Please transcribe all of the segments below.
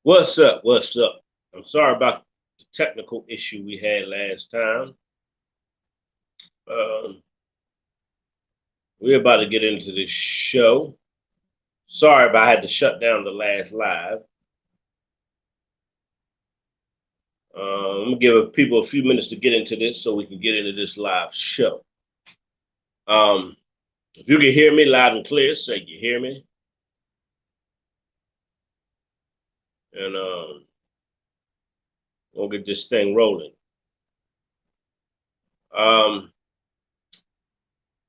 What's up? What's up? I'm sorry about the technical issue we had last time. Um, we're about to get into this show. Sorry if I had to shut down the last live. I'm gonna give people a few minutes to get into this so we can get into this live show. Um, if you can hear me loud and clear, say you hear me, and we'll get this thing rolling. Um,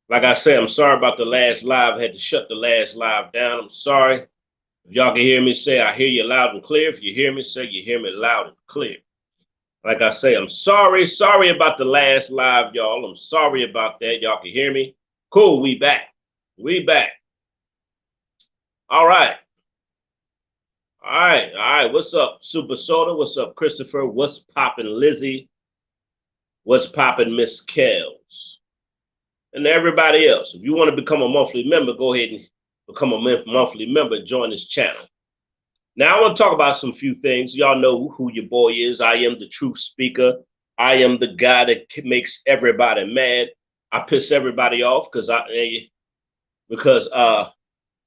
like I said, I'm sorry about the last live. I had to shut the last live down. I'm sorry. If y'all can hear me, say I hear you loud and clear. If you hear me, say you hear me loud and clear. Like I say, I'm sorry. Sorry about the last live, y'all. I'm sorry about that. Y'all can hear me? Cool, we back. We back. All right. All right. All right. What's up, Super Soda? What's up, Christopher? What's poppin', Lizzie? What's poppin', Miss Kells? And everybody else. If you want to become a monthly member, go ahead and become a monthly member. Join this channel. Now, I want to talk about some few things. Y'all know who your boy is. I am the truth speaker. I am the guy that makes everybody mad. I piss everybody off because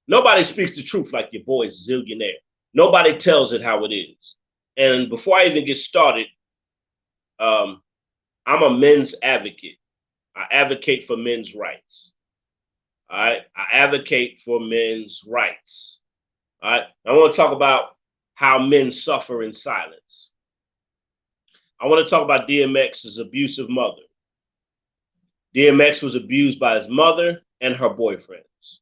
nobody speaks the truth like your boy's zillionaire. Nobody tells it how it is. And before I even get started, I'm a men's advocate. I advocate for men's rights. All right. I advocate for men's rights. All right. I want to talk about how men suffer in silence. I want to talk about DMX's abusive mother. DMX was abused by his mother and her boyfriends.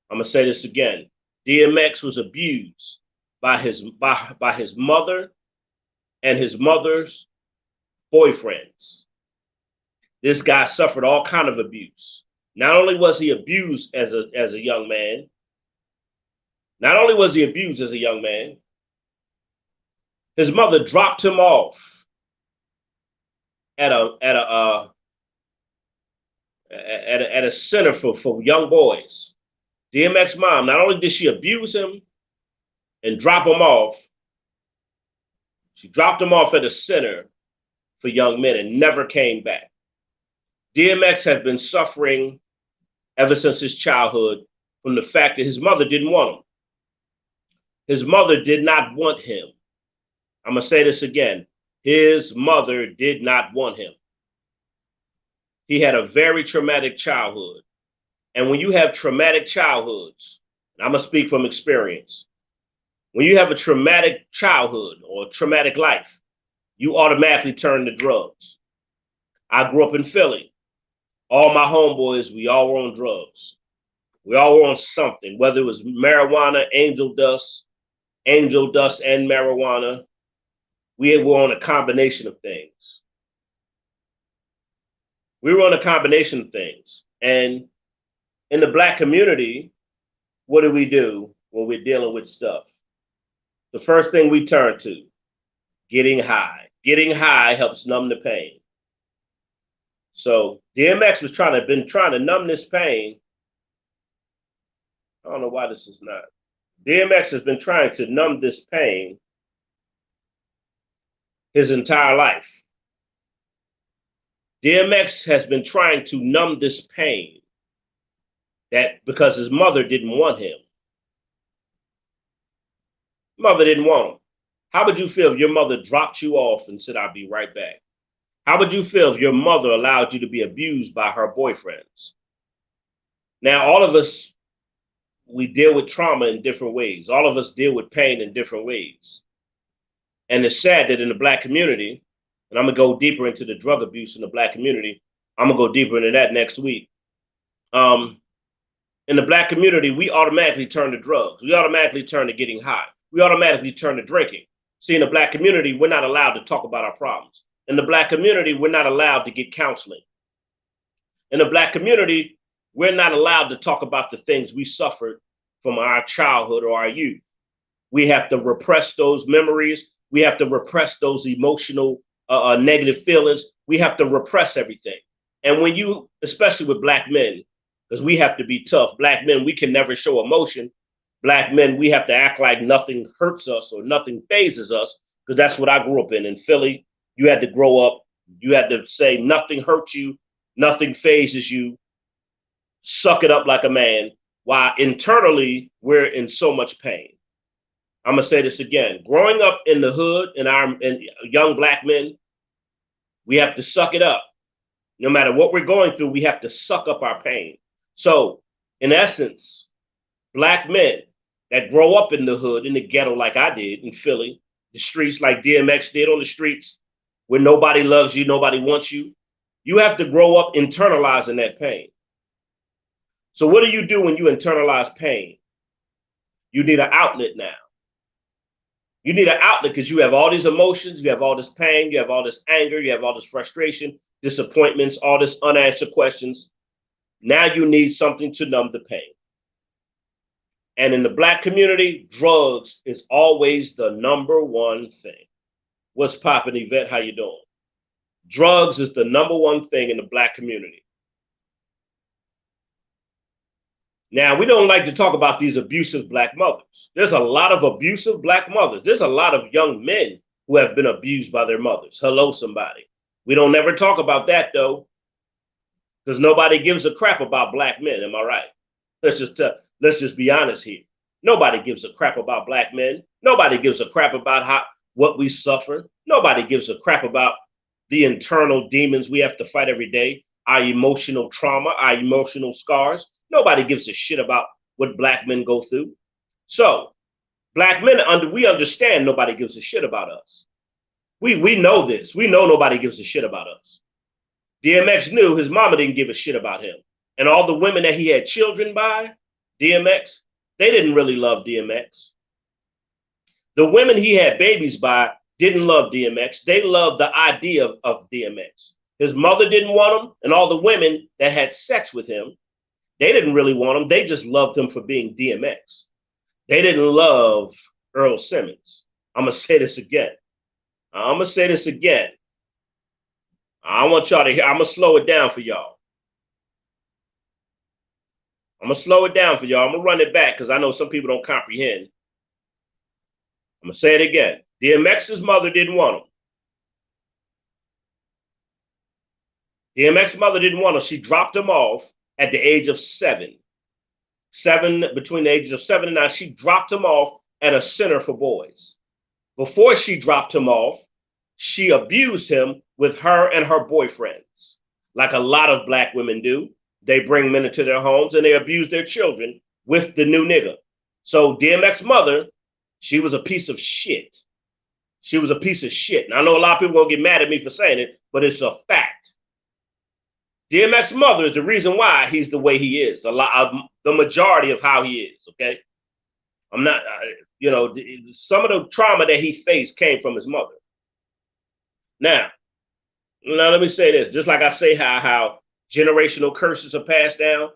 I'm gonna say this again. DMX was abused by his mother and his mother's boyfriends. This guy suffered all kind of abuse. Not only was he abused as a young man, not only was he abused as a young man, his mother dropped him off at a center for young boys. DMX mom, not only did she abuse him and drop him off, she dropped him off at a center for young men and never came back. DMX has been suffering ever since his childhood from the fact that his mother didn't want him. His mother did not want him. I'm going to say this again. His mother did not want him. He had a very traumatic childhood. And when you have traumatic childhoods, and I'm going to speak from experience, when you have a traumatic childhood or a traumatic life, you automatically turn to drugs. I grew up in Philly. All my homeboys, we all were on drugs. We all were on something, whether it was marijuana, angel dust and marijuana. We were on a combination of things. We were on a combination of things. And in the Black community, what do we do when we're dealing with stuff? The first thing we turn to, getting high. Getting high helps numb the pain. So DMX was been trying to numb this pain. I don't know why this is not. DMX has been trying to numb this pain his entire life. DMX has been trying to numb this pain that because his mother didn't want him. Mother didn't want him. How would you feel if your mother dropped you off and said, I'll be right back? How would you feel if your mother allowed you to be abused by her boyfriends? Now, all of us, we deal with trauma in different ways. All of us deal with pain in different ways. And it's sad that in the Black community, and I'm going to go deeper into the drug abuse in the Black community. I'm going to go deeper into that next week. In the Black community, we automatically turn to drugs. We automatically turn to getting high. We automatically turn to drinking. See, in the Black community, we're not allowed to talk about our problems. In the Black community, we're not allowed to get counseling. In the Black community, we're not allowed to talk about the things we suffered from our childhood or our youth. We have to repress those memories. We have to repress those emotional negative feelings. We have to repress everything. And when you, especially with Black men, because we have to be tough. Black men, we can never show emotion. Black men, we have to act like nothing hurts us or nothing phases us, because that's what I grew up in Philly. You had to grow up. You had to say nothing hurts you, nothing phases you. Suck it up like a man. While internally, we're in so much pain. I'm going to say this again. Growing up in the hood and young black men, we have to suck it up. No matter what we're going through, we have to suck up our pain. So, in essence, black men that grow up in the hood, in the ghetto like I did in Philly, the streets like DMX did on the streets, where nobody loves you, nobody wants you, you have to grow up internalizing that pain. So what do you do when you internalize pain? You need an outlet now. You need an outlet because you have all these emotions, you have all this pain, you have all this anger, you have all this frustration, disappointments, all this unanswered questions. Now you need something to numb the pain. And in the black community, drugs is always the number one thing. What's poppin', Yvette? How you doing? Drugs is the number one thing in the black community. Now, we don't like to talk about these abusive black mothers. There's a lot of abusive black mothers. There's a lot of young men who have been abused by their mothers. Hello, somebody. We don't never talk about that, though, because nobody gives a crap about black men. Am I right? Let's just be honest here. Nobody gives a crap about black men. Nobody gives a crap about what we suffer. Nobody gives a crap about the internal demons we have to fight every day, our emotional trauma, our emotional scars. Nobody gives a shit about what black men go through. So black men, we understand nobody gives a shit about us. We know this. We know nobody gives a shit about us. DMX knew his mama didn't give a shit about him. And all the women that he had children by, DMX, they didn't really love DMX. The women he had babies by didn't love DMX. They loved the idea of DMX. His mother didn't want him, and all the women that had sex with him, they didn't really want him. They just loved him for being DMX. They didn't love Earl Simmons. I'm going to say this again. I want y'all to hear. I'm going to slow it down for y'all. I'm going to run it back because I know some people don't comprehend. I'm going to say it again. DMX's mother didn't want him. DMX's mother didn't want him. She dropped him off at the age of 7. Between the ages of 7 and 9, she dropped him off at a center for boys. Before she dropped him off, she abused him with her and her boyfriends, like a lot of black women do. They bring men into their homes and they abuse their children with the new nigga. So DMX's mother, she was a piece of shit. She was a piece of shit. And I know a lot of people won't get mad at me for saying it, but it's a fact. DMX's mother is the reason why he's the way he is. The majority of how he is, okay? I'm not, some of the trauma that he faced came from his mother. Now let me say this. Just like I say how generational curses are passed down,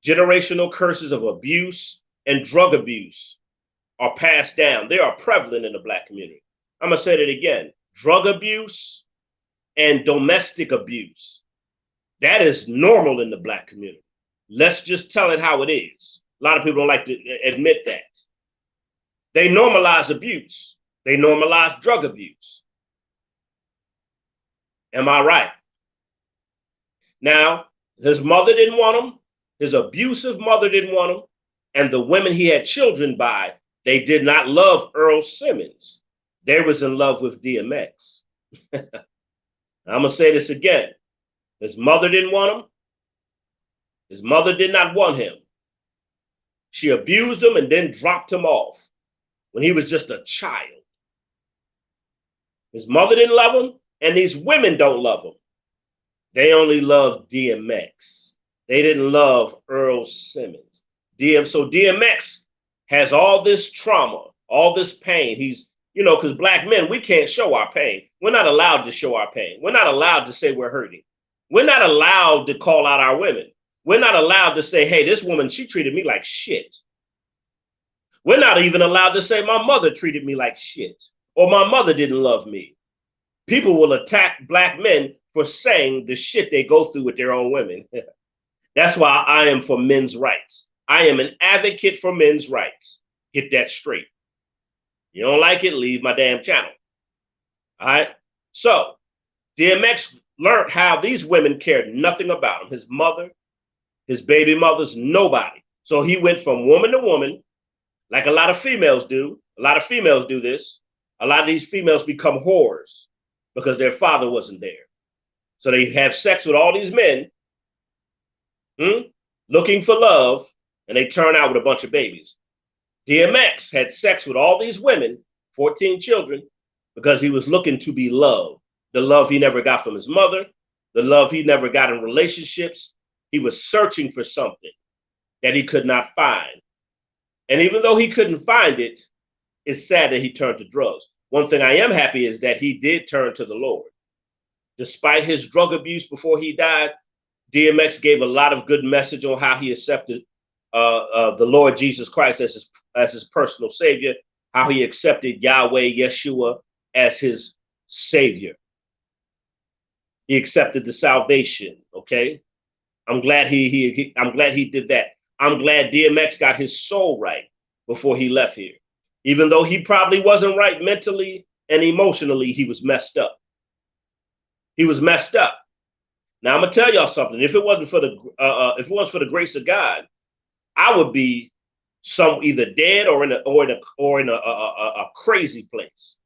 generational curses of abuse and drug abuse are passed down. They are prevalent in the black community. I'm going to say that again. Drug abuse and domestic abuse. That is normal in the black community. Let's just tell it how it is. A lot of people don't like to admit that. They normalize abuse. They normalize drug abuse. Am I right? Now, his mother didn't want him. His abusive mother didn't want him. And the women he had children by, they did not love Earl Simmons. They was in love with DMX. I'm going to say this again. His mother didn't want him. His mother did not want him. She abused him and then dropped him off when he was just a child. His mother didn't love him, and these women don't love him. They only love DMX. They didn't love Earl Simmons. So DMX has all this trauma, all this pain. He's, because black men, we can't show our pain. We're not allowed to show our pain. We're not allowed to say we're hurting. We're not allowed to call out our women. We're not allowed to say, hey, this woman, she treated me like shit. We're not even allowed to say my mother treated me like shit or my mother didn't love me. People will attack black men for saying the shit they go through with their own women. That's why I am for men's rights. I am an advocate for men's rights. Get that straight. You don't like it, leave my damn channel. All right. So DMX learned how these women cared nothing about him. His mother, his baby mothers, nobody. So he went from woman to woman, like a lot of females do. A lot of females do this. A lot of these females become whores because their father wasn't there. So they have sex with all these men, looking for love, and they turn out with a bunch of babies. DMX had sex with all these women, 14 children, because he was looking to be loved. The love he never got from his mother, the love he never got in relationships. He was searching for something that he could not find. And even though he couldn't find it, it's sad that he turned to drugs. One thing I am happy is that he did turn to the Lord. Despite his drug abuse before he died, DMX gave a lot of good message on how he accepted the Lord Jesus Christ as his personal savior, how he accepted Yahweh, Yeshua, as his savior. He accepted the salvation. Okay, I'm glad I'm glad he did that. I'm glad DMX got his soul right before he left here. Even though he probably wasn't right mentally and emotionally, he was messed up. He was messed up. Now I'm gonna tell y'all something. If it wasn't for the grace of God, I would be either dead or in a crazy place,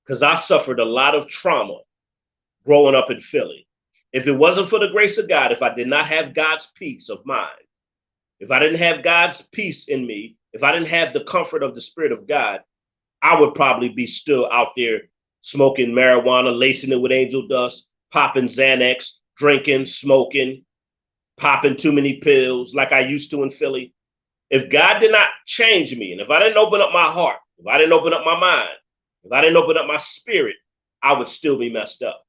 because I suffered a lot of trauma growing up in Philly. If it wasn't for the grace of God, if I did not have God's peace of mind, if I didn't have God's peace in me, if I didn't have the comfort of the Spirit of God, I would probably be still out there smoking marijuana, lacing it with angel dust, popping Xanax, drinking, smoking, popping too many pills like I used to in Philly. If God did not change me, and if I didn't open up my heart, if I didn't open up my mind, if I didn't open up my spirit, I would still be messed up.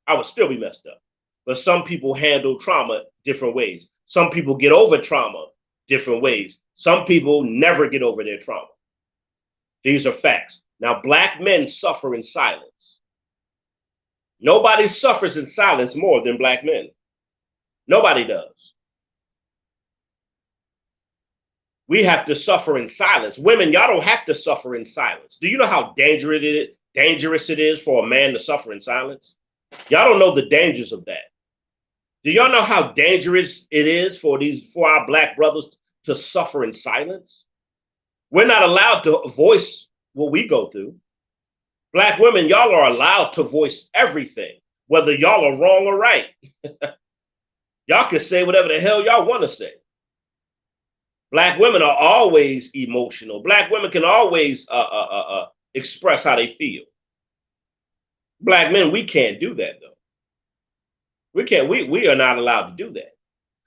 I would still be messed up. But some people handle trauma different ways. Some people get over trauma different ways. Some people never get over their trauma. These are facts. Now, black men suffer in silence. Nobody suffers in silence more than black men. Nobody does. We have to suffer in silence. Women, y'all don't have to suffer in silence. Do you know how dangerous it is for a man to suffer in silence? Y'all don't know the dangers of that. Do y'all know how dangerous it is for our black brothers to suffer in silence? We're not allowed to voice what we go through. Black women, y'all are allowed to voice everything, whether y'all are wrong or right. Y'all can say whatever the hell y'all want to say. Black women are always emotional. Black women can always express how they feel. Black men, we can't do that though. We are not allowed to do that.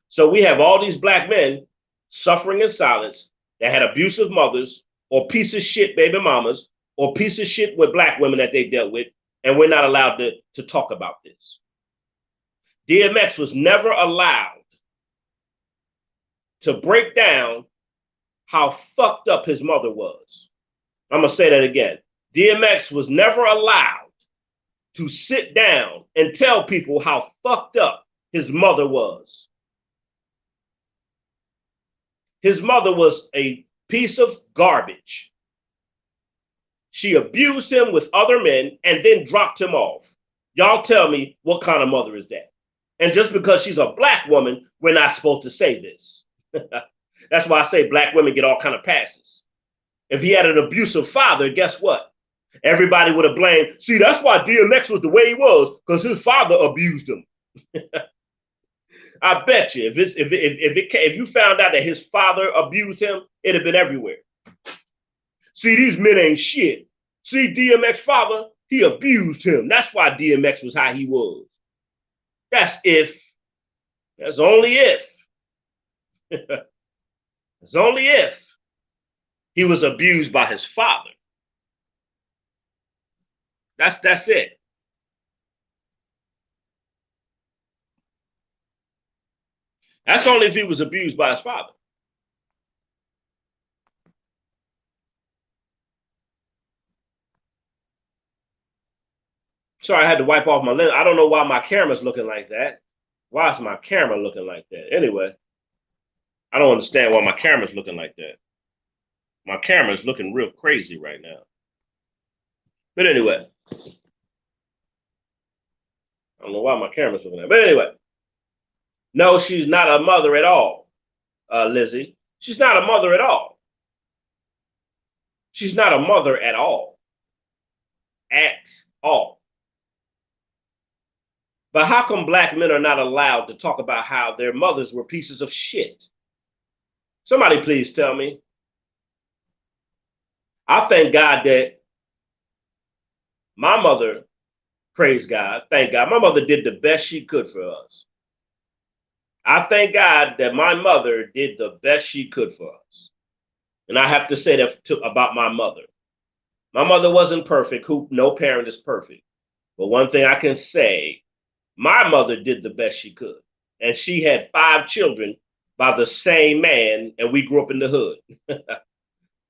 So we have all these black men suffering in silence that had abusive mothers or piece of shit baby mamas or piece of shit with black women that they dealt with, and we're not allowed to talk about this. DMX was never allowed to break down how fucked up his mother was. I'm going to say that again. DMX was never allowed to sit down and tell people how fucked up his mother was. His mother was a piece of garbage. She abused him with other men and then dropped him off. Y'all tell me, what kind of mother is that? And just because she's a black woman, we're not supposed to say this. That's why I say black women get all kind of passes. If he had an abusive father, guess what? Everybody would have blamed. See, that's why DMX was the way he was, because his father abused him. I bet you, if you found out that his father abused him, it'd have been everywhere. See, these men ain't shit. See, DMX father, he abused him. That's why DMX was how he was. That's if. That's only if. It's only if he was abused by his father. That's it. That's only if he was abused by his father. Sorry, I had to wipe off my lens. I don't know why my camera's looking like that. Why is my camera looking like that? Anyway. I don't understand why my camera's looking like that. My camera's looking real crazy right now. But anyway, I don't know why my camera's looking like that. But anyway, no, she's not a mother at all, Lizzie. She's not a mother at all. She's not a mother at all. At all. But how come black men are not allowed to talk about how their mothers were pieces of shit? Somebody please tell me. I thank God that my mother, praise God, thank God, my mother did the best she could for us. I thank God that my mother did the best she could for us. And I have to say that about my mother. My mother wasn't perfect. No parent is perfect. But one thing I can say, my mother did the best she could. And she had 5 children by the same man, and we grew up in the hood. I'm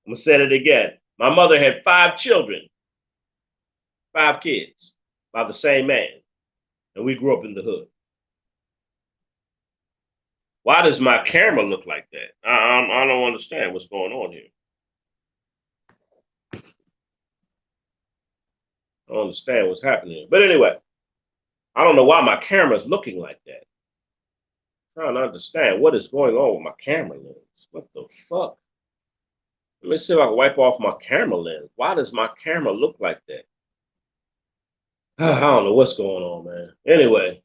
going to say it again. My mother had 5 children, 5 kids by the same man, and we grew up in the hood. Why does my camera look like that? I don't understand what's going on here. I don't understand what's happening. But anyway, I don't know why my camera's looking like that. I'm trying to understand what is going on with my camera lens. What the fuck? Let me see if I can wipe off my camera lens. Why does my camera look like that? I don't know what's going on, man. Anyway,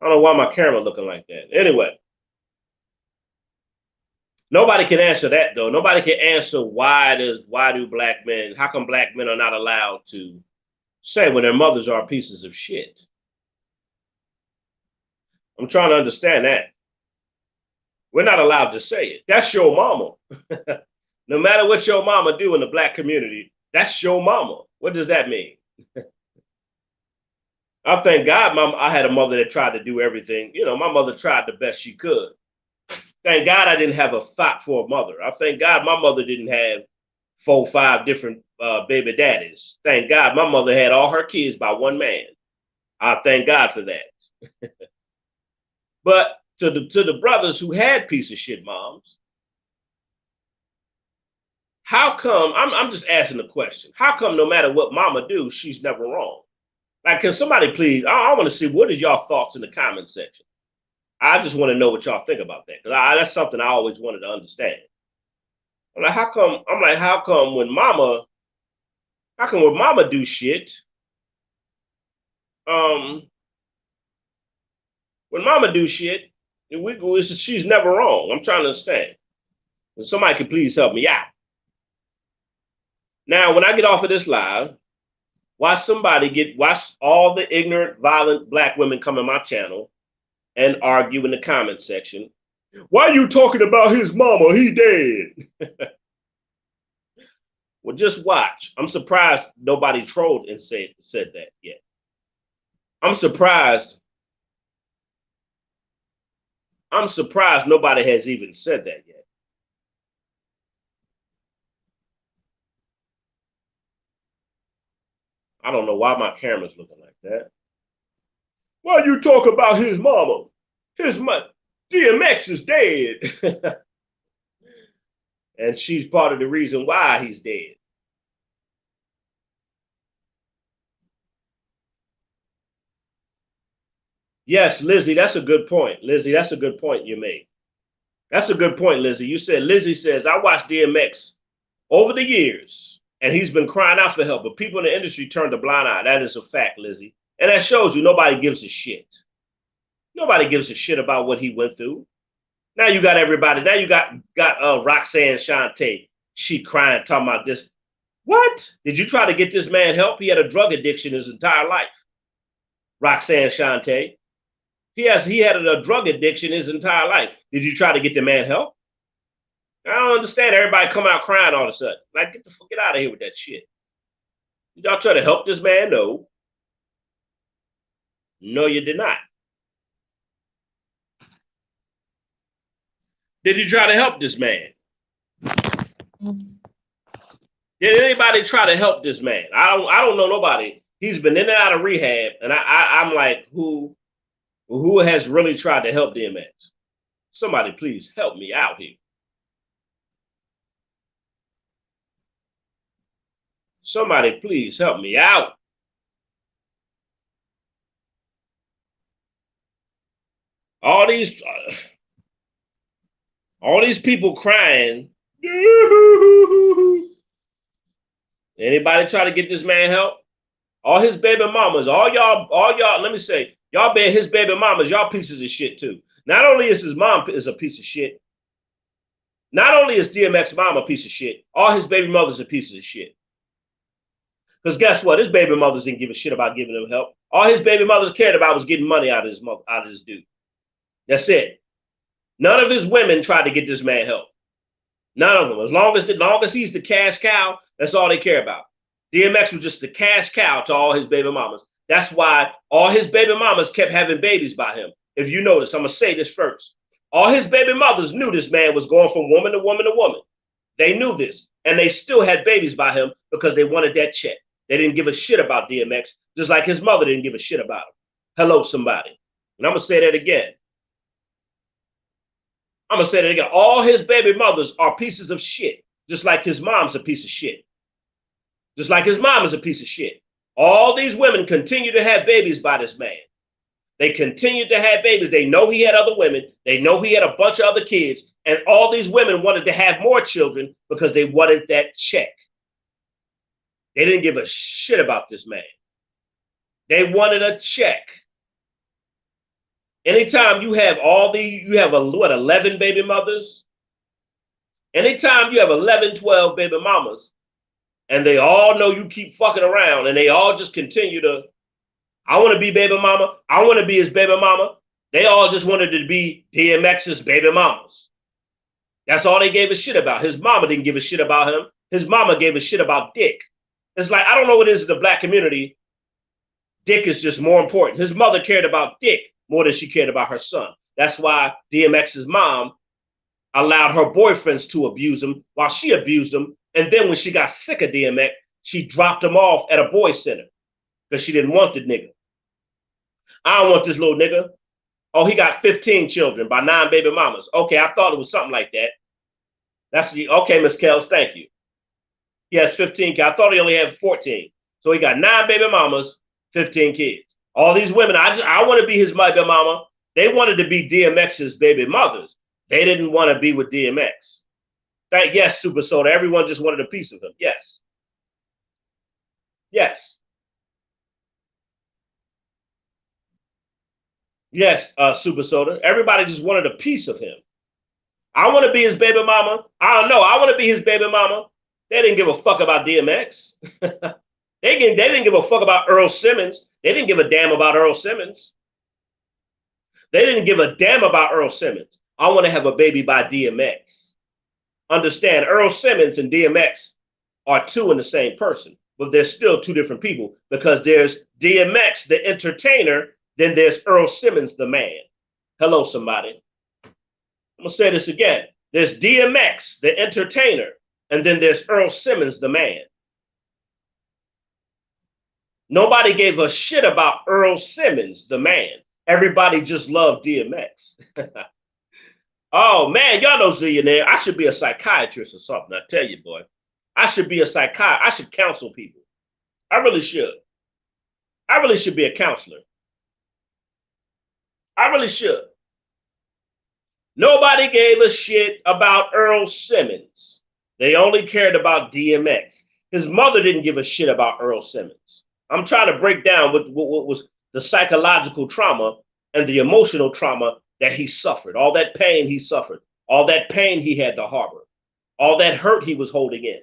I don't know why my camera looking like that. Anyway, nobody can answer that though. Nobody can answer why do black men, how come black men are not allowed to say when their mothers are pieces of shit? I'm trying to understand that. We're not allowed to say it. That's your mama. No matter what your mama do in the black community, that's your mama. What does that mean? I thank God I had a mother that tried to do everything. You know, my mother tried the best she could. Thank God I didn't have a thought for a mother. I thank God my mother didn't have 4, 5 different baby daddies. Thank God my mother had all her kids by one man. I thank God for that. But to the brothers who had piece of shit moms, how come, I'm just asking the question, how come no matter what mama do, she's never wrong? Like, can somebody please, I want to see what are y'all thoughts in the comment section. I just want to know what y'all think about that. Because that's something I always wanted to understand. I'm like, how come when mama do shit, when mama do shit, she's never wrong. I'm trying to understand. And somebody can please help me out. Now, when I get off of this live, watch all the ignorant, violent black women come in my channel and argue in the comment section. Why are you talking about his mama? He dead. Well, just watch. I'm surprised nobody trolled and said that yet. I'm surprised nobody has even said that yet. I don't know why my camera's looking like that. Why you talk about his mama? DMX is dead. And she's part of the reason why he's dead. Yes, Lizzie, that's a good point. Lizzie, that's a good point you made. That's a good point, Lizzie. Lizzie says, I watched DMX over the years, and he's been crying out for help, but people in the industry turned a blind eye. That is a fact, Lizzie. And that shows you nobody gives a shit. Nobody gives a shit about what he went through. Now you got everybody. Now you got Roxanne Shante. She crying, talking about this. What? Did you try to get this man help? He had a drug addiction his entire life. Roxanne Shante. He had a drug addiction his entire life. Did you try to get the man help? I don't understand. Everybody come out crying all of a sudden. Like, get out of here with that shit. Did y'all try to help this man? No. No, you did not. Did you try to help this man? Did anybody try to help this man? I don't know nobody. He's been in and out of rehab, and I'm like, who has really tried to help DMX? Somebody please help me out here. Somebody please help me out. All these people crying. Anybody try to get this man help? All his baby mamas, all y'all, let me say, y'all his baby mamas, y'all pieces of shit too. Not only is his mom is a piece of shit, not only is DMX mom a piece of shit, all his baby mothers are pieces of shit. Because guess what? His baby mothers didn't give a shit about giving him help. All his baby mothers cared about was getting money out of his mother, out of this dude. That's it. None of his women tried to get this man help. None of them. As long as he's the cash cow, that's all they care about. DMX was just the cash cow to all his baby mamas. That's why all his baby mamas kept having babies by him. If you notice, I'm going to say this first. All his baby mothers knew this man was going from woman to woman to woman. They knew this, and they still had babies by him because they wanted that check. They didn't give a shit about DMX, just like his mother didn't give a shit about him. Hello, somebody. And I'm going to say that again. I'm going to say that again. All his baby mothers are pieces of shit, just like his mom's a piece of shit. Just like his mom is a piece of shit. All these women continue to have babies by this man. They continued to have babies. They know he had other women. They know he had a bunch of other kids. And all these women wanted to have more children because they wanted that check. They didn't give a shit about this man. They wanted a check. Anytime you have you have 11 baby mothers? Anytime you have 11, 12 baby mamas, and they all know you keep fucking around, and they all just continue to, I want to be baby mama. I want to be his baby mama. They all just wanted to be DMX's baby mamas. That's all they gave a shit about. His mama didn't give a shit about him. His mama gave a shit about dick. It's like, I don't know what it is in the black community. Dick is just more important. His mother cared about dick more than she cared about her son. That's why DMX's mom allowed her boyfriends to abuse him while she abused him. And then when she got sick of DMX, she dropped him off at a boy center because she didn't want the nigga. I don't want this little nigga. Oh, he got 15 children by 9 baby mamas. Okay, I thought it was something like that. That's the, okay, Miss Kells, thank you. He has 15 kids. I thought he only had 14. So he got 9 baby mamas, 15 kids. All these women, I want to be his baby mama. They wanted to be DMX's baby mothers. They didn't want to be with DMX. Yes, Super Soda. Everyone just wanted a piece of him. Yes. Yes. Yes, Super Soda. Everybody just wanted a piece of him. I want to be his baby mama. I don't know. I want to be his baby mama. They didn't give a fuck about DMX. They didn't give a fuck about Earl Simmons. They didn't give a damn about Earl Simmons. They didn't give a damn about Earl Simmons. I want to have a baby by DMX. Understand, Earl Simmons and DMX are two in the same person, but they're still two different people because there's DMX, the entertainer, then there's Earl Simmons, the man. Hello, somebody. I'm going to say this again. There's DMX, the entertainer, and then there's Earl Simmons, the man. Nobody gave a shit about Earl Simmons, the man. Everybody just loved DMX. Oh, man, y'all know Zillionaire. I should be a psychiatrist or something. I tell you, boy. I should be a psychiatrist. I should counsel people. I really should. I really should be a counselor. I really should. Nobody gave a shit about Earl Simmons. They only cared about DMX. His mother didn't give a shit about Earl Simmons. I'm trying to break down what was the psychological trauma and the emotional trauma that he suffered, all that pain he suffered, all that pain he had to harbor, all that hurt he was holding in,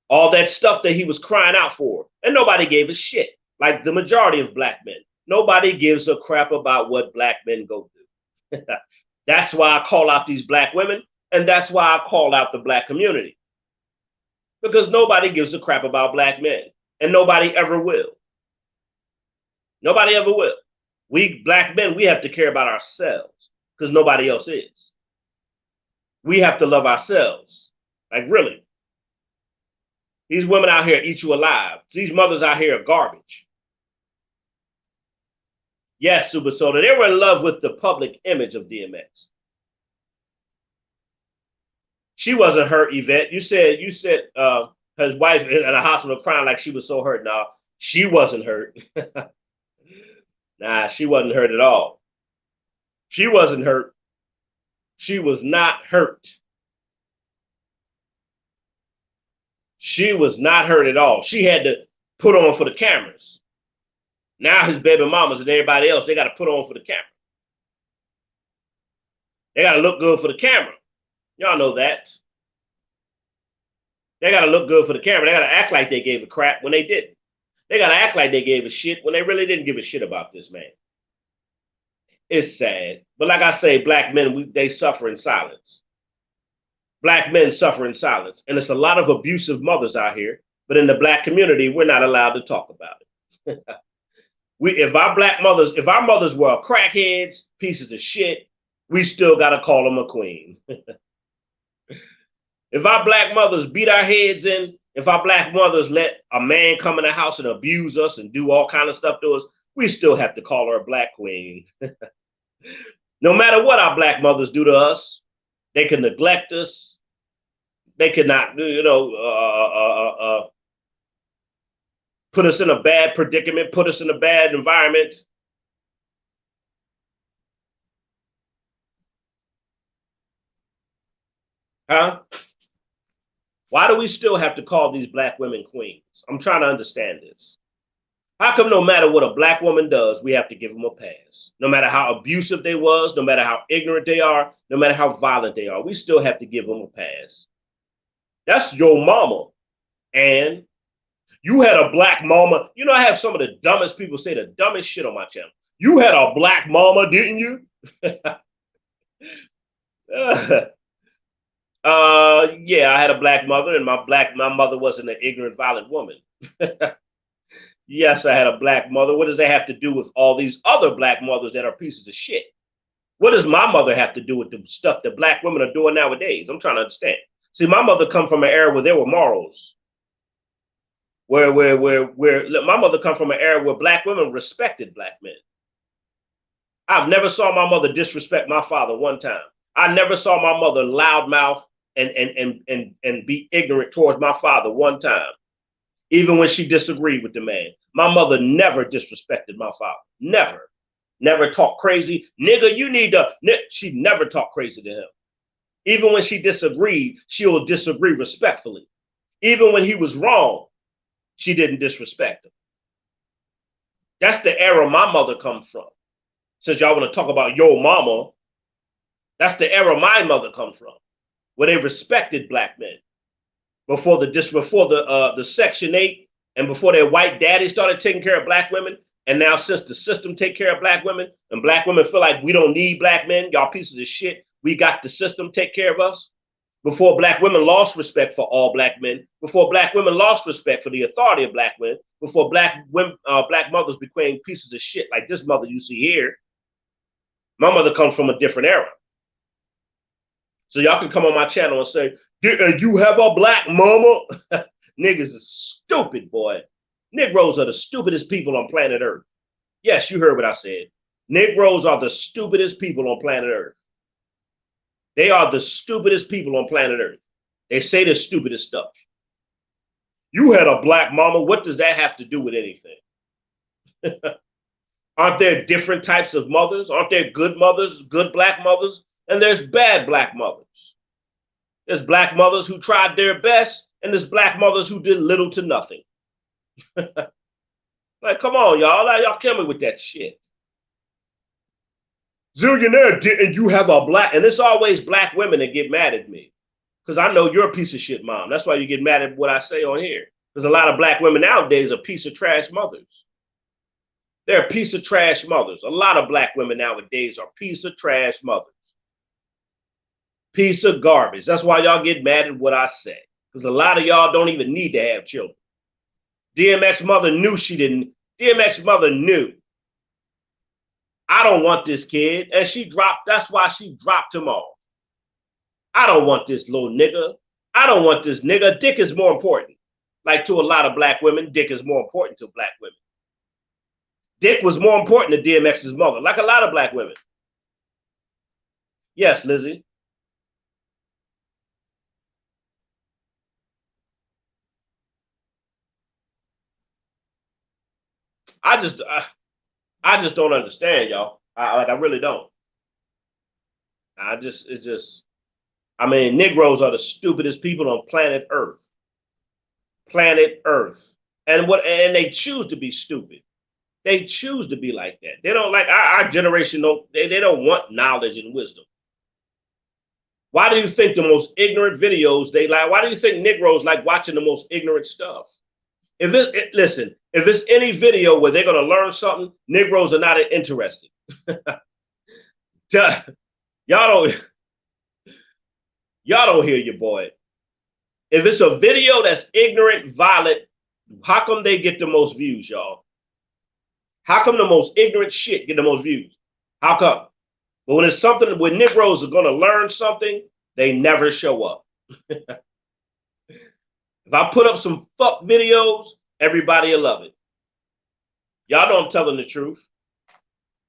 all that stuff that he was crying out for. And nobody gave a shit, like the majority of black men. Nobody gives a crap about what black men go through. That's why I call out these black women, and that's why I call out the black community. Because nobody gives a crap about black men, and nobody ever will. Nobody ever will. We black men, we have to care about ourselves because nobody else is. We have to love ourselves. Like, really. These women out here eat you alive. These mothers out here are garbage. Yes, Super Soda, they were in love with the public image of DMX. She wasn't hurt, Yvette. You said his wife in a hospital crying like she was so hurt. Now she wasn't hurt. Nah, she wasn't hurt at all. She wasn't hurt. She was not hurt. She was not hurt at all. She had to put on for the cameras. Now his baby mamas and everybody else, they got to put on for the camera. They got to look good for the camera. Y'all know that. They got to look good for the camera. They got to act like they gave a crap when they didn't. They got to act like they gave a shit when they really didn't give a shit about this man. It's sad. But like I say, black men, they suffer in silence. Black men suffer in silence. And it's a lot of abusive mothers out here. But in the black community, we're not allowed to talk about it. If our mothers were crackheads, pieces of shit, we still got to call them a queen. If our black mothers beat our heads in, if our black mothers let a man come in the house and abuse us and do all kind of stuff to us, we still have to call her a black queen. No matter what our black mothers do to us, they can neglect us. They cannot, put us in a bad predicament, put us in a bad environment. Huh? Why do we still have to call these black women queens? I'm trying to understand this. How come no matter what a black woman does, we have to give them a pass? No matter how abusive they was, no matter how ignorant they are, no matter how violent they are, we still have to give them a pass. That's your mama. And you had a black mama. You know, I have some of the dumbest people say the dumbest shit on my channel. You had a black mama, didn't you? Yeah, I had a black mother, and my mother wasn't an ignorant, violent woman. Yes, I had a black mother. What does that have to do with all these other black mothers that are pieces of shit? What does my mother have to do with the stuff that black women are doing nowadays? I'm trying to understand. See, my mother come from an era where there were morals. Where my mother come from an era where black women respected black men. I've never saw my mother disrespect my father one time. I never saw my mother loudmouth and be ignorant towards my father one time, even when she disagreed with the man. My mother never disrespected my father. Never talked crazy. Nigga, you need to. She never talked crazy to him. Even when she disagreed, she will disagree respectfully. Even when he was wrong, she didn't disrespect him. That's the era my mother comes from. Since y'all want to talk about your mama, that's the era my mother comes from, where they respected black men before the Section 8 and before their white daddy started taking care of black women. And now since the system take care of black women and black women feel like we don't need black men, y'all pieces of shit, we got the system take care of us. Before black women lost respect for all black men, before black women lost respect for the authority of black men, before black mothers became pieces of shit like this mother you see here. My mother comes from a different era. So y'all can come on my channel and say, you have a black mama? Niggas is stupid, boy. Negroes are the stupidest people on planet Earth. Yes, you heard what I said. Negroes are the stupidest people on planet Earth. They are the stupidest people on planet Earth. They say the stupidest stuff. You had a black mama. What does that have to do with anything? Aren't there different types of mothers? Aren't there good mothers, good black mothers? And there's bad black mothers. There's black mothers who tried their best, and there's black mothers who did little to nothing. Like, come on, y'all. Y'all kill me with that shit. Zillionaire, didn't you have a black? And it's always black women that get mad at me because I know you're a piece of shit mom. That's why you get mad at what I say on here. Because a lot of black women nowadays are piece of trash mothers. They're a piece of trash mothers. A lot of black women nowadays are piece of trash mothers. Piece of garbage. That's why y'all get mad at what I say. Because a lot of y'all don't even need to have children. DMX mother knew she didn't. DMX mother knew. I don't want this kid. And she dropped, that's why she dropped him off. I don't want this little nigga. I don't want this nigga. Dick is more important. Like to a lot of black women, dick is more important to black women. Dick was more important to DMX's mother, like a lot of black women. Yes, Lizzie. I just don't understand, y'all. I really don't. It's just, I mean, Negroes are the stupidest people on planet Earth. Planet Earth. And they choose to be stupid. They choose to be like that. They don't like our generation. They don't want knowledge and wisdom. Why do you think the most ignorant videos they like? Why do you think Negroes like watching the most ignorant stuff? Listen, if it's any video where they're going to learn something, Negroes are not interested. y'all don't y'all don't hear your boy. If it's a video that's ignorant, violent, how come they get the most views, y'all? How come the most ignorant shit get the most views? How come? But when it's something where Negroes are going to learn something, they never show up. If I put up some fuck videos, everybody will love it. Y'all know I'm telling the truth.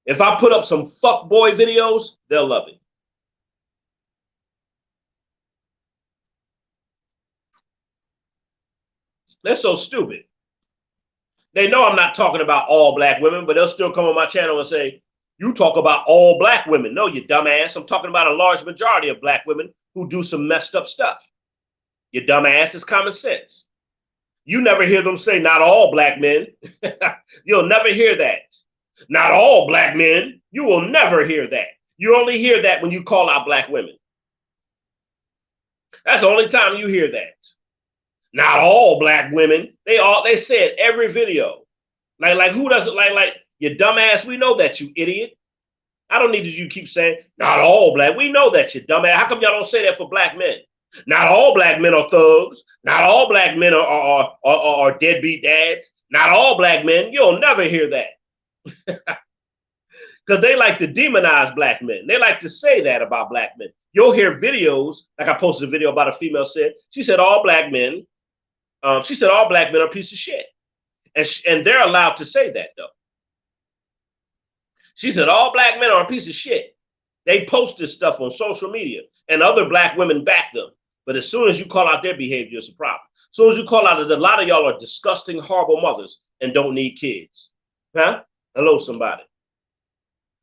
If I put up some fuck boy videos, they'll love it. They're so stupid. They know I'm not talking about all black women, but they'll still come on my channel and say, you talk about all black women. No, you dumbass. I'm talking about a large majority of black women who do some messed up stuff. You dumbass. It's common sense. You never hear them say not all black men. You'll never hear that. Not all black men. You will never hear that. You only hear that when you call out black women. That's the only time you hear that. Not all black women. They say it every video. Like who doesn't like you dumbass? We know that, you idiot. I don't need you keep saying not all black. We know that, you dumbass. How come y'all don't say that for black men? Not all black men are thugs. Not all black men are deadbeat dads. Not all black men. You'll never hear that. Because they like to demonize black men. They like to say that about black men. You'll hear videos, like I posted a video about a female said, she said all black men, she said all black men are a piece of shit. And they're allowed to say that, though. She said all black men are a piece of shit. They post this stuff on social media, and other black women back them. But as soon as you call out their behavior, it's a problem. As soon as you call out that a lot of y'all are disgusting, horrible mothers and don't need kids. Huh? Hello, somebody.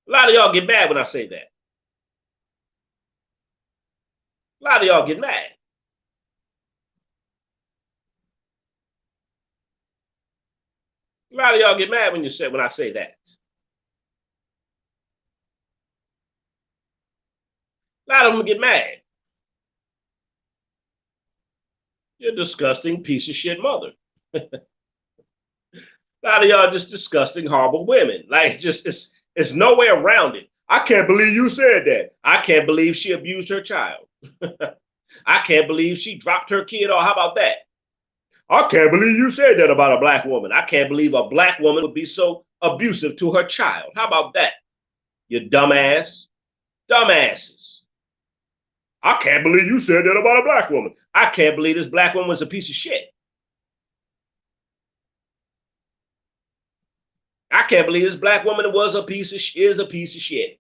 A lot of y'all get mad when I say that. A lot of y'all get mad. A lot of y'all get mad when I say that. A lot of them get mad. You're a disgusting piece of shit mother. A lot of y'all just disgusting, horrible women. Like, just it's no way around it. I can't believe you said that. I can't believe she abused her child. I can't believe she dropped her kid. Or how about that? I can't believe you said that about a black woman. I can't believe a black woman would be so abusive to her child. How about that? You dumbass. Dumbasses. I can't believe you said that about a black woman. I can't believe this black woman was a piece of shit. I can't believe this black woman is a piece of shit.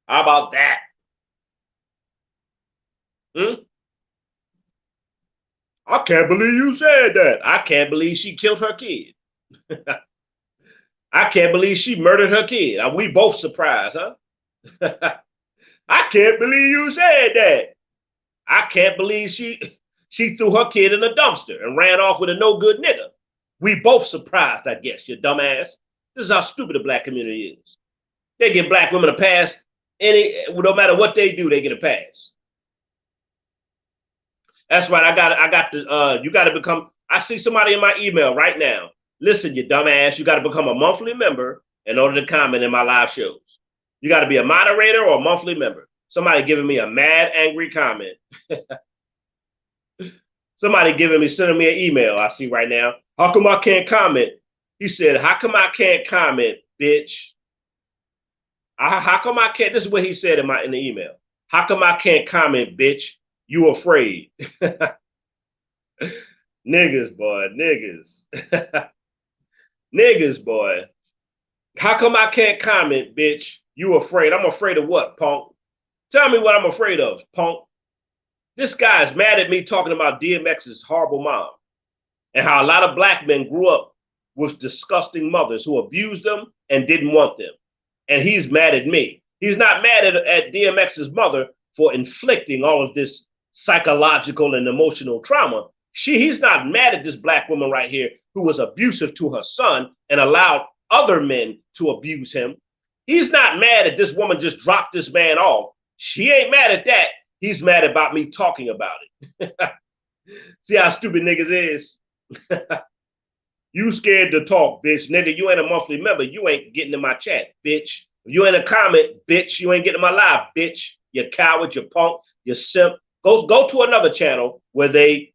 How about that? I can't believe you said that. I can't believe she killed her kid. I can't believe she murdered her kid. We both surprised, huh? I can't believe you said that. I can't believe she threw her kid in a dumpster and ran off with a no good nigga. We both surprised, I guess, you dumbass. This is how stupid the black community is. They give black women a pass. No matter what they do, they get a pass. That's right. You got to become. I see somebody in my email right now. Listen, you dumbass, you got to become a monthly member in order to comment in my live shows. You got to be a moderator or a monthly member. Somebody giving me a mad, angry comment. Somebody sending me an email I see right now. How come I can't comment? He said, how come I can't comment, bitch? How come I can't? This is what he said in the email. How come I can't comment, bitch? You afraid. Niggas, boy, niggas. Niggas, boy. How come I can't comment, bitch? You afraid. I'm afraid of what, punk? Tell me what I'm afraid of, punk. This guy's mad at me talking about DMX's horrible mom and how a lot of black men grew up with disgusting mothers who abused them and didn't want them. And he's mad at me. He's not mad at DMX's mother for inflicting all of this psychological and emotional trauma. He's not mad at this black woman right here who was abusive to her son and allowed other men to abuse him. He's not mad at this woman just dropped this man off. She ain't mad at that. He's mad about me talking about it. See how stupid niggas is? You scared to talk, bitch. Nigga, you ain't a monthly member. You ain't getting in my chat, bitch. If you ain't a comment, bitch, you ain't getting in my live, bitch. You coward, you punk, you simp. Go to another channel where they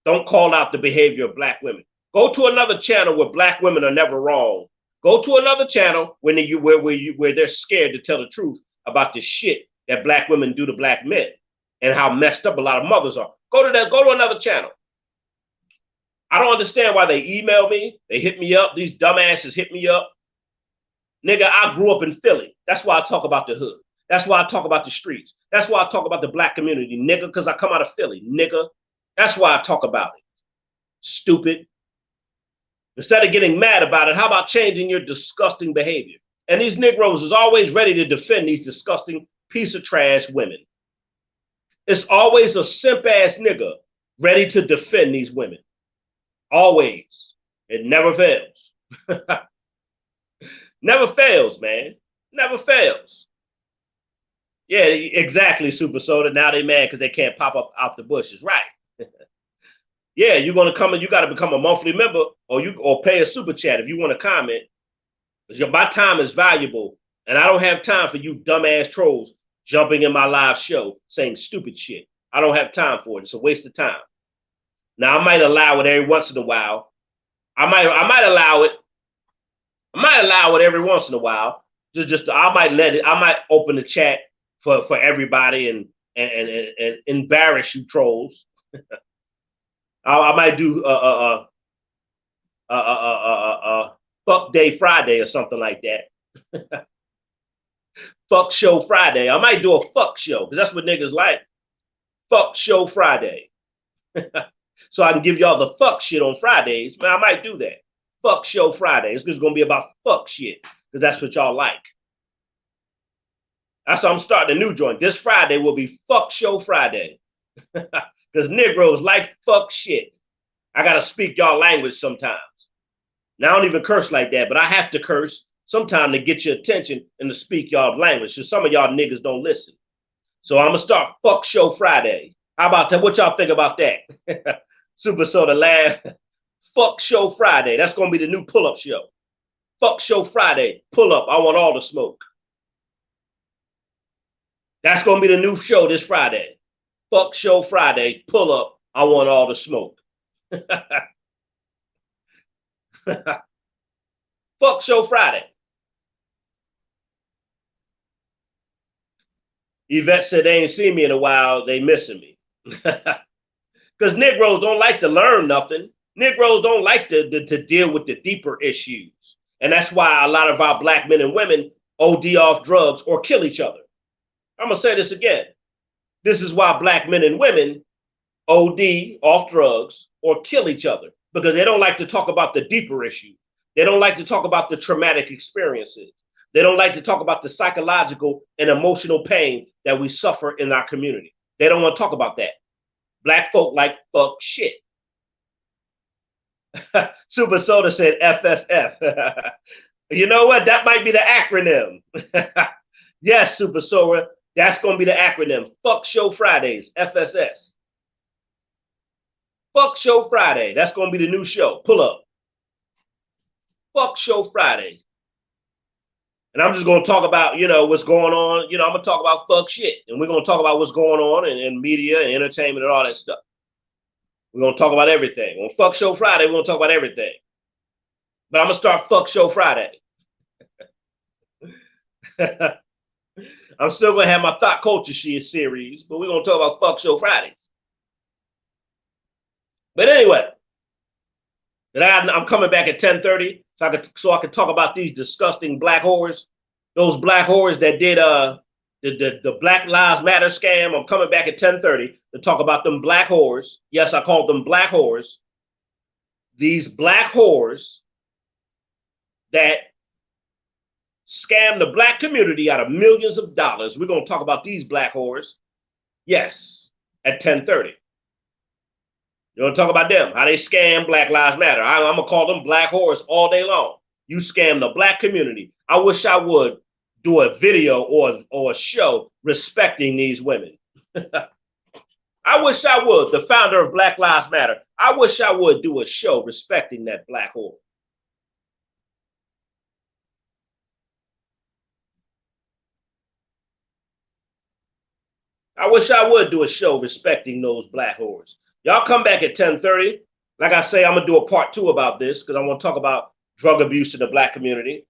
don't call out the behavior of black women. Go to another channel where black women are never wrong. Go to another channel where they're scared to tell the truth about the shit that black women do to black men and how messed up a lot of mothers are. Go to another channel. I don't understand why they email me. They hit me up. These dumbasses hit me up. Nigga, I grew up in Philly. That's why I talk about the hood. That's why I talk about the streets. That's why I talk about the black community, nigga, because I come out of Philly, nigga. That's why I talk about it. Stupid. Instead of getting mad about it, how about changing your disgusting behavior? And these Negroes is always ready to defend these disgusting piece of trash women. It's always a simp-ass nigga ready to defend these women. Always. It never fails. Never fails, man. Never fails. Yeah, exactly, Super Soda. Now they mad because they can't pop up out the bushes. Right. Yeah, you're gonna come and you gotta become a monthly member or pay a super chat if you want to comment. Because my time is valuable, and I don't have time for you dumbass trolls jumping in my live show saying stupid shit. I don't have time for it. It's a waste of time. Now I might allow it every once in a while. I might allow it. I might allow it every once in a while. I might let it. I might open the chat for everybody and embarrass you trolls. I might do fuck day Friday or something like that. Fuck show Friday. I might do a fuck show because that's what niggas like. Fuck show Friday. So I can give y'all the fuck shit on Fridays. Man, I might do that. Fuck show Friday. It's just gonna be about fuck shit because that's what y'all like. That's why I'm starting a new joint. This Friday will be fuck show Friday. Because Negroes like fuck shit. I gotta speak y'all language sometimes. Now I don't even curse like that, but I have to curse sometime to get your attention and to speak y'all language. Because some of y'all niggas don't listen. So I'm gonna start fuck show Friday. How about that? What y'all think about that? Super Soda laugh. Fuck show Friday. That's gonna be the new pull-up show. Fuck show Friday. Pull up. I want all the smoke. That's gonna be the new show this Friday. Fuck show Friday. Pull up. I want all the smoke. Fuck show Friday. Yvette said they ain't seen me in a while. They missing me. Because Negroes don't like to learn nothing. Negroes don't like to deal with the deeper issues. And that's why a lot of our black men and women OD off drugs or kill each other. I'm going to say this again. This is why black men and women OD off drugs or kill each other, because they don't like to talk about the deeper issues. They don't like to talk about the traumatic experiences. They don't like to talk about the psychological and emotional pain that we suffer in our community. They don't want to talk about that. Black folk like fuck shit. Super Soda said FSF. You know what? That might be the acronym. Yes, Super Soda. That's going to be the acronym. Fuck Show Fridays, FSS. Fuck Show Friday. That's going to be the new show. Pull up. Fuck Show Friday. And I'm just going to talk about, what's going on. I'm going to talk about fuck shit. And we're going to talk about what's going on in media and entertainment and all that stuff. We're going to talk about everything. On Fuck Show Friday, we're going to talk about everything. But I'm going to start Fuck Show Friday. I'm still going to have my Thought Culture series, but we're going to talk about Fuck Show Friday. But anyway, I'm coming back at 10:30 so I can talk about these disgusting black whores. Those black whores that did the Black Lives Matter scam. I'm coming back at 10:30 to talk about them black whores. Yes, I called them black whores. These black whores that scam the black community out of millions of dollars. We're going to talk about these black whores. Yes, at 10:30. You want to talk about them, how they scam Black Lives Matter. I'm going to call them black whores all day long. You scam the black community. I wish I would do a video or a show respecting these women. I wish I would, the founder of Black Lives Matter. I wish I would do a show respecting that black whore. I wish I would do a show respecting those black whores. Y'all come back at 10:30. Like I say, I'm going to do a part 2 about this because I want to talk about drug abuse in the black community.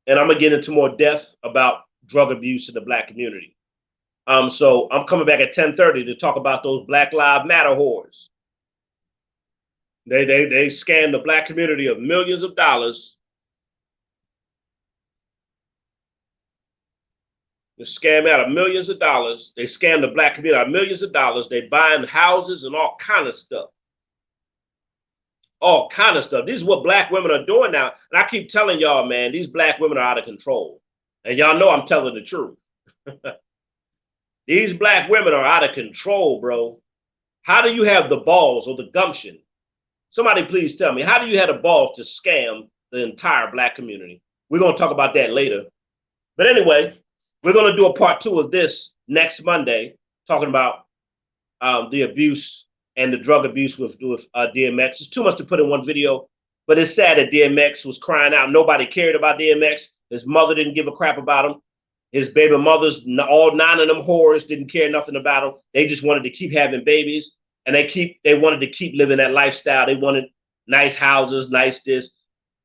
And I'm going to get into more depth about drug abuse in the black community. So I'm coming back at 10:30 to talk about those Black Lives Matter whores. They scam the black community of millions of dollars. They scam out of millions of dollars. They scam the black community out of millions of dollars. They buying houses and all kind of stuff. All kind of stuff. This is what black women are doing now. And I keep telling y'all, man, these black women are out of control. And y'all know I'm telling the truth. These black women are out of control, bro. How do you have the balls or the gumption? Somebody please tell me, how do you have the balls to scam the entire black community? We're going to talk about that later. But anyway, we're going to do a part 2 of this next Monday, talking about the abuse and the drug abuse with DMX. It's too much to put in one video, but it's sad that DMX was crying out. Nobody cared about DMX. His mother didn't give a crap about him. His baby mothers, all 9 of them whores, didn't care nothing about him. They just wanted to keep having babies, and they wanted to keep living that lifestyle. They wanted nice houses, nice this.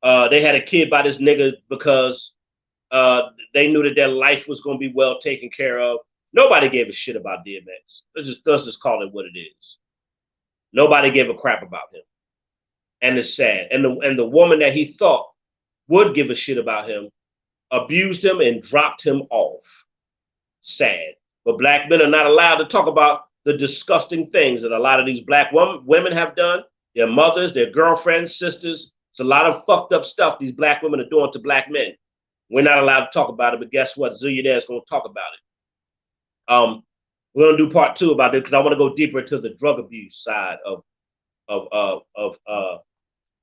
They had a kid by this nigga because they knew that their life was going to be well taken care of. Nobody gave a shit about DMX. Let's just call it what it is. Nobody gave a crap about him, and it's sad. And the woman that he thought would give a shit about him abused him and dropped him off. Sad. But black men are not allowed to talk about the disgusting things that a lot of these black women have done. Their mothers, their girlfriends, sisters. It's a lot of fucked up stuff these black women are doing to black men. We're not allowed to talk about it, but guess what? Zillionaire is going to talk about it. We're going to do part 2 about it because I want to go deeper into the drug abuse side of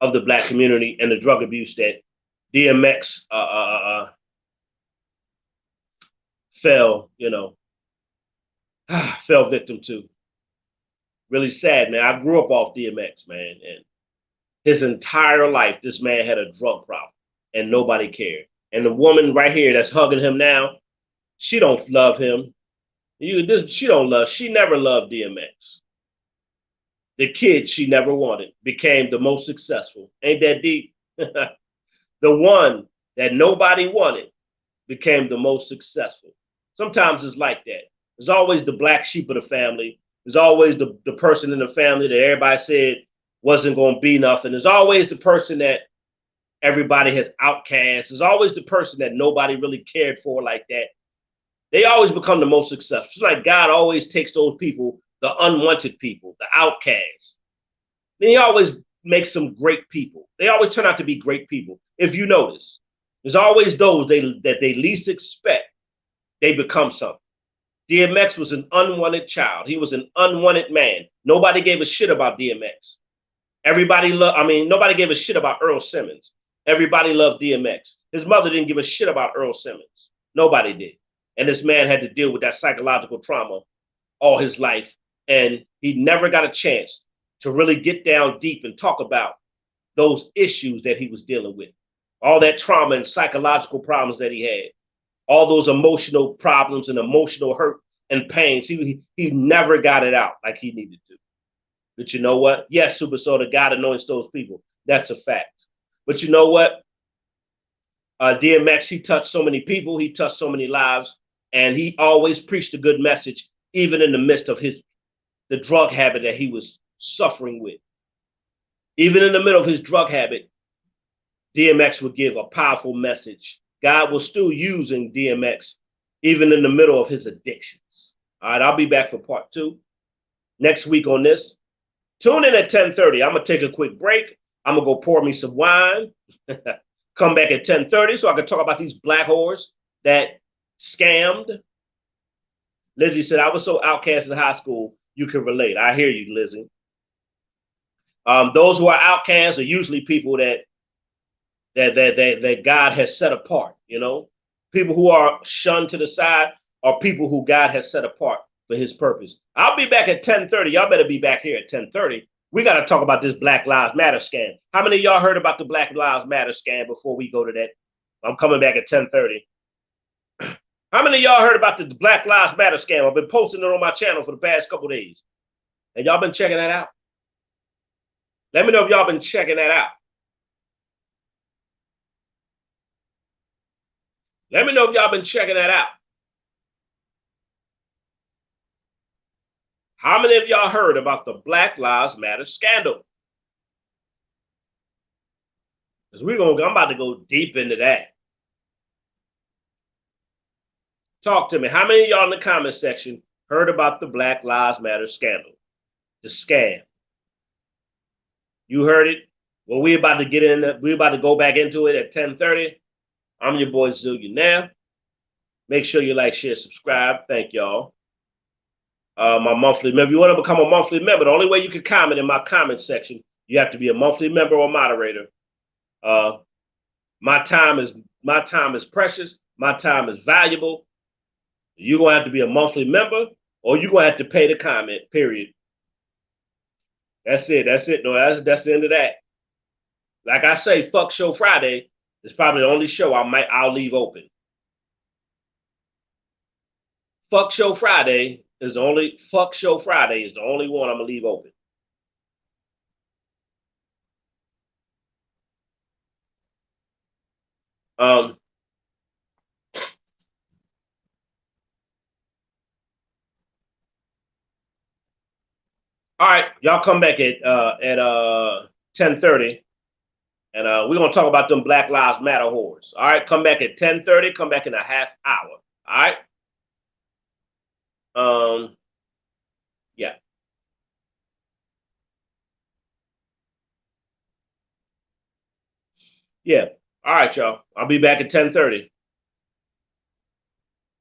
the black community and the drug abuse that DMX fell victim to. Really sad, man. I grew up off DMX, man, and his entire life, this man had a drug problem, and nobody cared. And the woman right here that's hugging him now, she don't love him. She never loved DMX. The kid she never wanted became the most successful. Ain't that deep? The one that nobody wanted became the most successful. Sometimes it's like that. There's always the black sheep of the family. There's always the person in the family that everybody said wasn't going to be nothing. There's always the person that everybody has outcast. There's always the person that nobody really cared for like that. They always become the most successful. It's like God always takes those people, the unwanted people, the outcasts. Then he always makes them great people. They always turn out to be great people. If you notice, there's always those that they least expect. They become something. DMX was an unwanted child. He was an unwanted man. Nobody gave a shit about DMX. Nobody gave a shit about Earl Simmons. Everybody loved DMX. His mother didn't give a shit about Earl Simmons. Nobody did. And this man had to deal with that psychological trauma all his life. And he never got a chance to really get down deep and talk about those issues that he was dealing with. All that trauma and psychological problems that he had. All those emotional problems and emotional hurt and pain. See, he never got it out like he needed to. But you know what? Yes, Super Soda, God anoints those people. That's a fact. But you know what? DMX, he touched so many people. He touched so many lives. And he always preached a good message, even in the midst of the drug habit that he was suffering with. Even in the middle of his drug habit, DMX would give a powerful message. God was still using DMX, even in the middle of his addictions. All right, I'll be back for part 2 next week on this. Tune in at 10:30. I'm going to take a quick break. I'm going to go pour me some wine. Come back at 10:30 so I can talk about these black whores that scammed. Lizzie said, I was so outcast in high school, you can relate. I hear you, Lizzie. Those who are outcasts are usually people that God has set apart, you know. People who are shunned to the side are people who God has set apart for his purpose. I'll be back at 10:30. Y'all better be back here at 10:30. We got to talk about this Black Lives Matter scam. How many of y'all heard about the Black Lives Matter scam before we go to that? I'm coming back at 10:30. How many of y'all heard about the Black Lives Matter scam? I've been posting it on my channel for the past couple days. And y'all been checking that out? Let me know if y'all been checking that out. Let me know if y'all been checking that out. How many of y'all heard about the Black Lives Matter scandal? Because I'm about to go deep into that. Talk to me. How many of y'all in the comment section heard about the Black Lives Matter scandal? The scam. You heard it? Well, we about to get in. We about to go back into it at 10:30. I'm your boy Zillionaire. Make sure you like, share, subscribe. Thank y'all. My monthly member. If you want to become a monthly member, the only way you can comment in my comment section, you have to be a monthly member or moderator. My time is precious. My time is valuable. You're gonna have to be a monthly member, or you're gonna have to pay the comment. Period. That's it. That's it. No, that's the end of that. Like I say, fuck Show Friday is probably the only show I'll leave open. Fuck Show Friday is the only one I'm gonna leave open. All right, y'all come back at 10:30, and we're gonna talk about them Black Lives Matter whores. All right, come back at 10:30. Come back in a half hour. All right. Yeah. Yeah. All right, y'all. I'll be back at 10:30.